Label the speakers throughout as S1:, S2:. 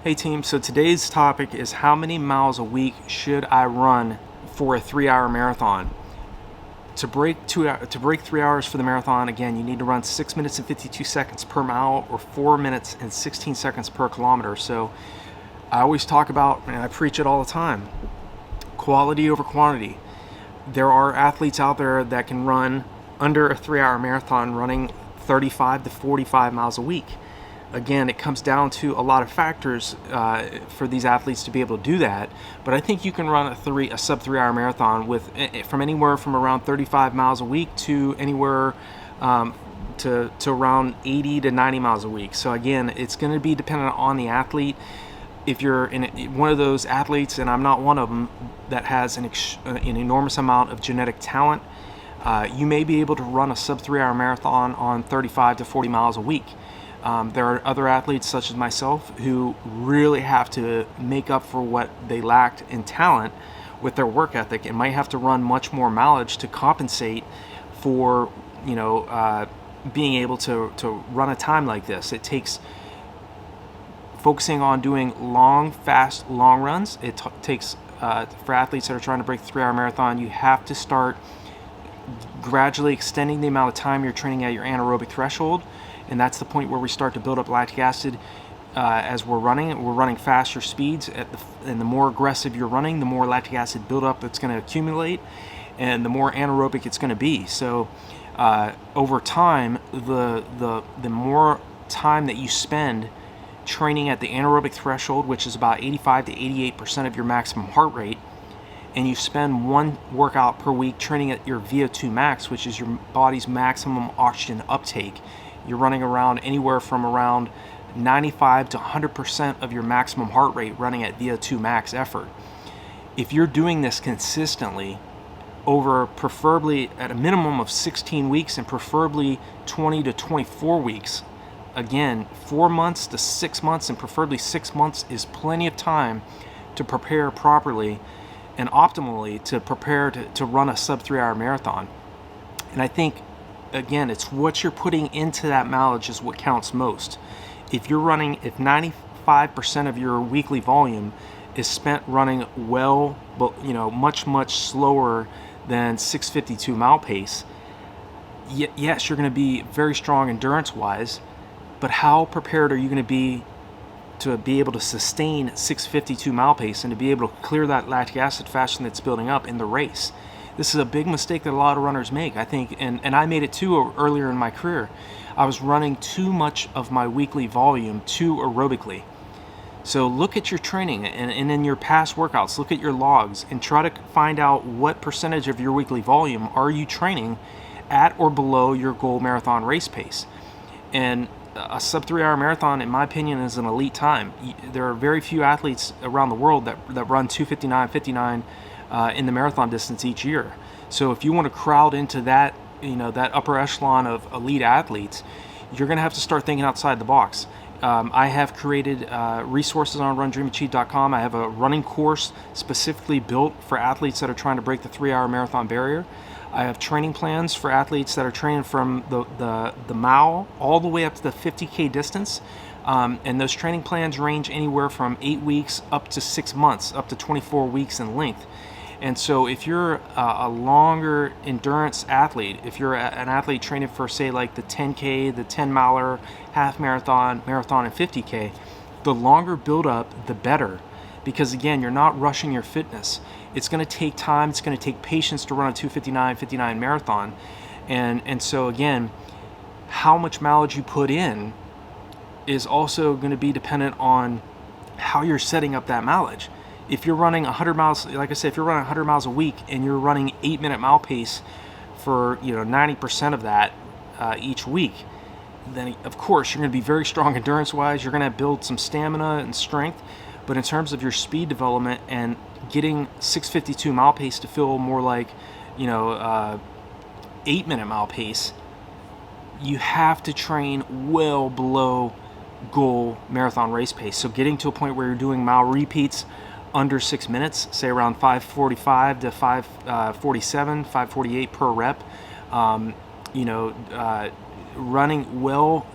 S1: Hey team, so today's topic is how many miles a week should I run for a 3-hour marathon? To break 3 hours for the marathon, again, you need to run 6 minutes and 52 seconds per mile or 4 minutes and 16 seconds per kilometer. So I always talk about, and I preach it all the time, quality over quantity. There are athletes out there that can run under a 3-hour marathon running 35 to 45 miles a week. Again, it comes down to a lot of factors for these athletes to be able to do that. But I think you can run a sub 3-hour marathon with from anywhere from around 35 miles a week to anywhere to around 80 to 90 miles a week. So again, it's going to be dependent on the athlete. If you're one of those athletes, and I'm not one of them, that has an enormous amount of genetic talent, you may be able to run a sub 3-hour marathon on 35 to 40 miles a week. There are other athletes such as myself who really have to make up for what they lacked in talent with their work ethic and might have to run much more mileage to compensate for being able to run a time like this. It takes focusing on doing long runs. It takes for athletes that are trying to break the 3-hour marathon, you have to start gradually extending the amount of time you're training at your anaerobic threshold. And that's the point where we start to build up lactic acid as we're running. We're running faster speeds, and the more aggressive you're running, the more lactic acid buildup that's going to accumulate, and the more anaerobic it's going to be. So over time, the more time that you spend training at the anaerobic threshold, which is about 85 to 88% of your maximum heart rate, and you spend one workout per week training at your VO2 max, which is your body's maximum oxygen uptake, you're running around anywhere from around 95 to 100% of your maximum heart rate running at VO2 max effort. If you're doing this consistently over preferably at a minimum of 16 weeks and preferably 20 to 24 weeks, again, 4 months to 6 months and preferably 6 months is plenty of time to prepare properly and optimally to prepare to run a sub 3-hour marathon. And I think, again, it's what you're putting into that mileage is what counts most. If 95% of your weekly volume is spent running well, but much slower than 6:52 mile pace, yes, you're going to be very strong endurance-wise, but how prepared are you going to be able to sustain 6:52 mile pace and to be able to clear that lactic acid faster than it's building up in the race? This is a big mistake that a lot of runners make, I think, and I made it too earlier in my career. I was running too much of my weekly volume too aerobically. So look at your training and in your past workouts, look at your logs and try to find out what percentage of your weekly volume are you training at or below your goal marathon race pace. And a sub 3-hour marathon, in my opinion, is an elite time. There are very few athletes around the world that run 2:59:59 in the marathon distance each year. So if you want to crowd into that, that upper echelon of elite athletes, you're going to have to start thinking outside the box. I have created resources on RunDreamAchieve.com. I have a running course specifically built for athletes that are trying to break the 3-hour marathon barrier. I have training plans for athletes that are training from the mile all the way up to the 50K distance. And those training plans range anywhere from 8 weeks up to 6 months, up to 24 weeks in length. And so if you're a longer endurance athlete, if you're an athlete training for, say, like the 10K, the 10-miler, half marathon, and 50K, the longer build-up, the better. Because, again, you're not rushing your fitness. It's going to take time. It's going to take patience to run a 2:59:59 marathon. And so, again, how much mileage you put in is also going to be dependent on how you're setting up that mileage. If you're running 100 miles, like I said, if you're running 100 miles a week and you're running 8-minute mile pace for 90% of that each week, then of course you're going to be very strong endurance-wise. You're going to build some stamina and strength. But in terms of your speed development and getting 6:52 mile pace to feel more like 8-minute mile pace, you have to train well below goal marathon race pace. So getting to a point where you're doing mile repeats under 6 minutes, say around 5:45 to 5:47, 5:48 per rep, running well,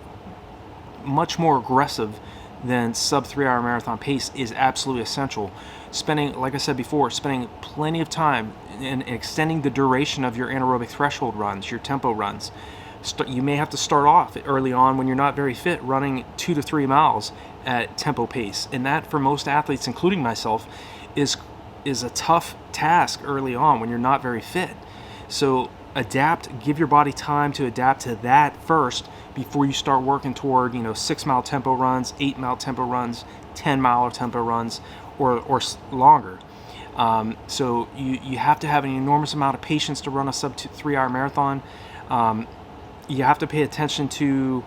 S1: much more aggressive then sub 3-hour marathon pace is absolutely essential. Spending, like I said before, spending plenty of time in extending the duration of your anaerobic threshold runs, your tempo runs. You may have to start off early on when you're not very fit, running 2 to 3 miles at tempo pace, and that for most athletes, including myself, is a tough task early on when you're not very fit. So adapt, give your body time to adapt to that first before you start working toward 6-mile tempo runs, 8-mile tempo runs, 10-mile tempo runs, or longer. So you have to have an enormous amount of patience to run a sub 3-hour marathon. You have to pay attention to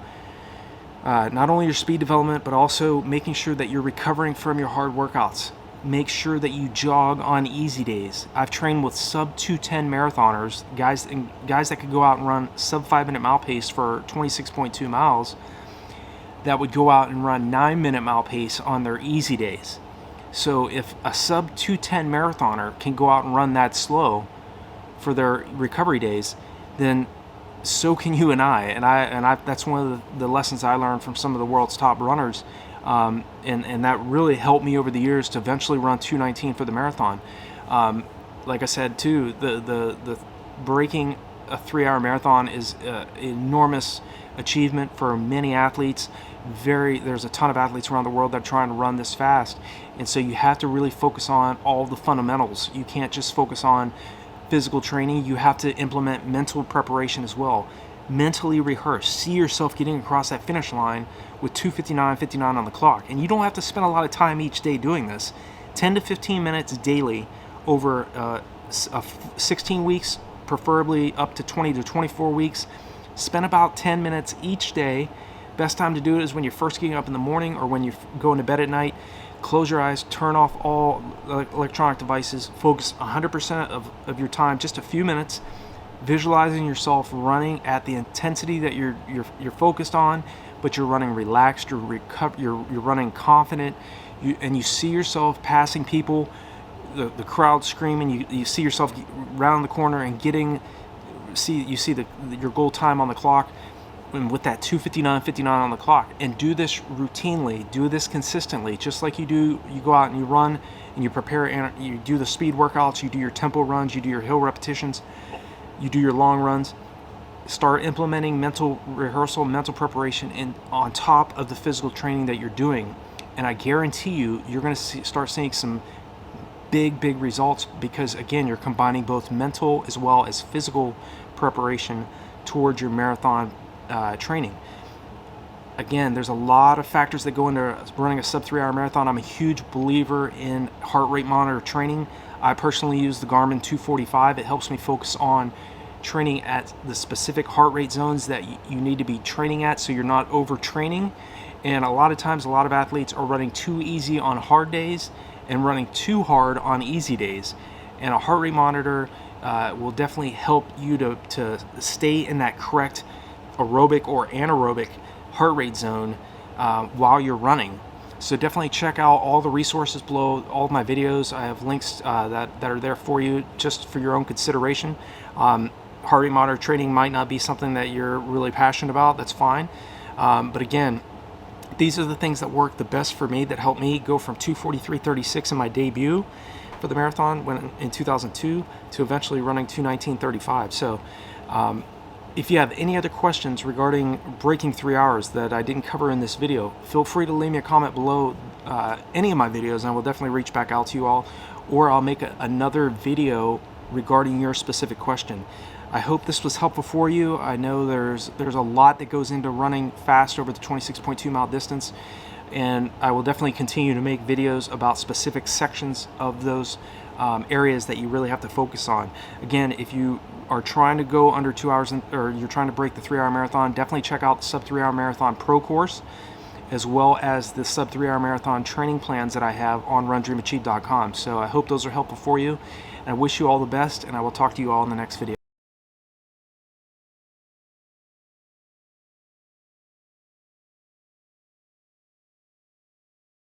S1: not only your speed development, but also making sure that you're recovering from your hard workouts. Make sure that you jog on easy days. I've trained with sub 2:10 marathoners, guys that could go out and run sub 5-minute mile pace for 26.2 miles, that would go out and run 9-minute mile pace on their easy days. So if a sub 2:10 marathoner can go out and run that slow for their recovery days, then so can you and I. And I that's one of the lessons I learned from some of the world's top runners. And that really helped me over the years to eventually run 2:19 for the marathon. Like I said too, the breaking a 3-hour marathon is an enormous achievement for many athletes. There's a ton of athletes around the world that are trying to run this fast, and so you have to really focus on all the fundamentals. You can't just focus on physical training. You have to implement mental preparation as well. Mentally rehearse. See yourself getting across that finish line with 2:59:59 on the clock. And you don't have to spend a lot of time each day doing this. 10 to 15 minutes daily over 16 weeks, preferably up to 20 to 24 weeks. Spend about 10 minutes each day. Best time to do it is when you're first getting up in the morning or when you're going to bed at night. Close your eyes, turn off all electronic devices, focus 100% of your time, just a few minutes, visualizing yourself running at the intensity that you're focused on, but you're running relaxed, you're running confident, and you see yourself passing people, the crowd screaming, you see yourself round the corner and you see your goal time on the clock, and with that 2:59:59 on the clock. And do this routinely, do this consistently, just like you go out and you run and you prepare, and you do the speed workouts, you do your tempo runs, you do your hill repetitions, you do your long runs. Start implementing mental rehearsal, mental preparation on top of the physical training that you're doing. And I guarantee you're going to start seeing some big results, because again, you're combining both mental as well as physical preparation towards your marathon training. Again, there's a lot of factors that go into running a sub 3-hour marathon. I'm a huge believer in heart rate monitor training. I personally use the Garmin 245. It helps me focus on training at the specific heart rate zones that you need to be training at, so you're not overtraining. And a lot of times, a lot of athletes are running too easy on hard days and running too hard on easy days. And a heart rate monitor will definitely help you to stay in that correct aerobic or anaerobic heart rate zone while you're running. So definitely check out all the resources below, all of my videos. I have links that are there for you just for your own consideration. Heart rate monitor training might not be something that you're really passionate about. That's fine. But again, these are the things that work the best for me, that helped me go from 2:43:36 in my debut for the marathon in 2002 to eventually running 2:19:35. So if you have any other questions regarding breaking 3 hours that I didn't cover in this video, feel free to leave me a comment below any of my videos, and I will definitely reach back out to you all, or I'll make another video regarding your specific question. I hope this was helpful for you. I know there's a lot that goes into running fast over the 26.2 mile distance, and I will definitely continue to make videos about specific sections of those areas that you really have to focus on. Again, if you are trying to go under 2 hours or you're trying to break the 3-hour marathon, definitely check out the sub 3-hour marathon pro course, as well as the sub 3-hour marathon training plans that I have on RunDreamAchieve.com. So I hope those are helpful for you, and I wish you all the best, and I will talk to you all in the next video.